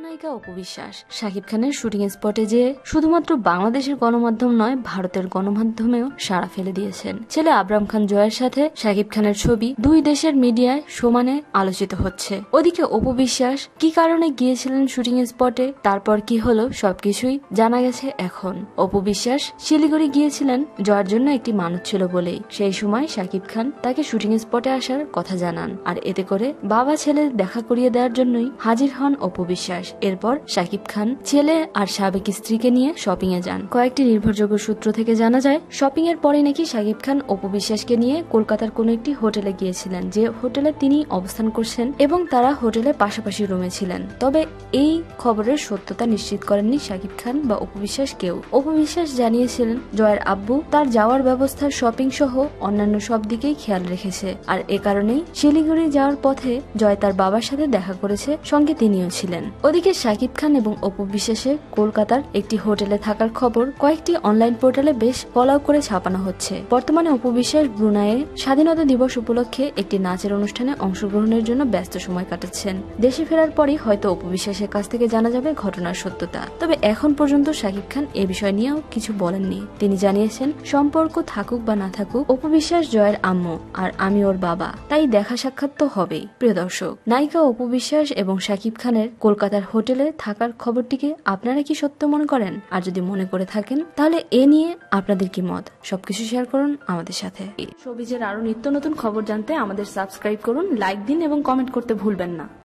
চিত্রনায়িকা অপু বিশ্বাস শাকিব খানের শুটিং স্পটে যেয়ে শুধুমাত্র বাংলাদেশের গণমাধ্যম নয়, ভারতের গণমাধ্যমেও সাড়া ফেলে দিয়েছেন। ছেলে আবরাম খান জয়ের সাথে শাকিব খানের ছবি দুই দেশের মিডিয়ায় সমানে আলোচিত হচ্ছে। ওদিকে অপু বিশ্বাস কি কারণে গিয়েছিলেন শুটিং স্পটে, তারপর কি হলো, সবকিছুই জানা গেছে এখন। অপু বিশ্বাস শিলিগুড়ি গিয়েছিলেন জয়ের জন্য একটি মানত ছিল বলেই সেই সময় শাকিব খান তাকে শুটিং স্পটে আসার কথা জানান, আর এতে করে বাবা ছেলে দেখা করিয়ে দেওয়ার জন্যই হাজির হন অপু বিশ্বাস। এরপর শাকিব খান ছেলে আর সাবেক স্ত্রীকে নিয়ে শপিং এ যান। কয়েকটি নির্ভরযোগ্য সূত্র থেকে জানা যায়, শপিং এর পরে নাকি শাকিব খান অপু বিশ্বাসকে নিয়ে কলকাতার কোন একটি হোটেলে গিয়েছিলেন, যে হোটেলে তিনি অবস্থান করছেন এবং তারা হোটেলের পাশাপাশি রুমে ছিলেন। তবে এই খবরের সত্যতা নিশ্চিত করেননি শাকিব খান বা অপু বিশ্বাস কেউ। অপু বিশ্বাস জানিয়েছিলেন জয়ের আব্বু তার যাওয়ার ব্যবস্থা, শপিং সহ অন্যান্য সব দিকেই খেয়াল রেখেছে, আর এ কারণেই শিলিগুড়ি যাওয়ার পথে জয় তার বাবার সাথে দেখা করেছে, সঙ্গে তিনিও ছিলেন। ওদিকে শাকিব খান এবং অপু বিশ্বাসের কলকাতার একটি হোটেলে থাকার খবর কয়েকটি অনলাইন পোর্টালে বেশ ফলাও করে ছাপানো হচ্ছে। বর্তমানে অপু বিশ্বাস ব্রুনাইয়ে স্বাধীনতা দিবস উপলক্ষে একটি নাচের অনুষ্ঠানে অংশগ্রহণের জন্য ব্যস্ত সময় কাটাচ্ছেন। দেশে ফেরার পরই হয়তো অপু বিশ্বাসের কাছ থেকে জানা যাবে ঘটনার সত্যতা। তবে এখন পর্যন্ত শাকিব খান এ বিষয় নিয়েও কিছু বলেননি। তিনি জানিয়েছেন, সম্পর্ক থাকুক বা না থাকুক, অপু বিশ্বাস জয়ের আম্মু আর আমি ওর বাবা, তাই দেখা সাক্ষাৎ তো হবেই। প্রিয় দর্শক, নায়িকা অপু বিশ্বাস এবং শাকিব খানের কলকাতার হোটেলে থাকার খবরটিকে আপনারা কি সত্য মনে করেন? আর যদি মনে করে থাকেন তাহলে এ নিয়ে আপনাদের কি মত, সবকিছু শেয়ার করুন আমাদের সাথে। শোবিজের আরো নিত্য নতুন খবর জানতে আমাদের সাবস্ক্রাইব করুন, লাইক দিন এবং কমেন্ট করতে ভুলবেন না।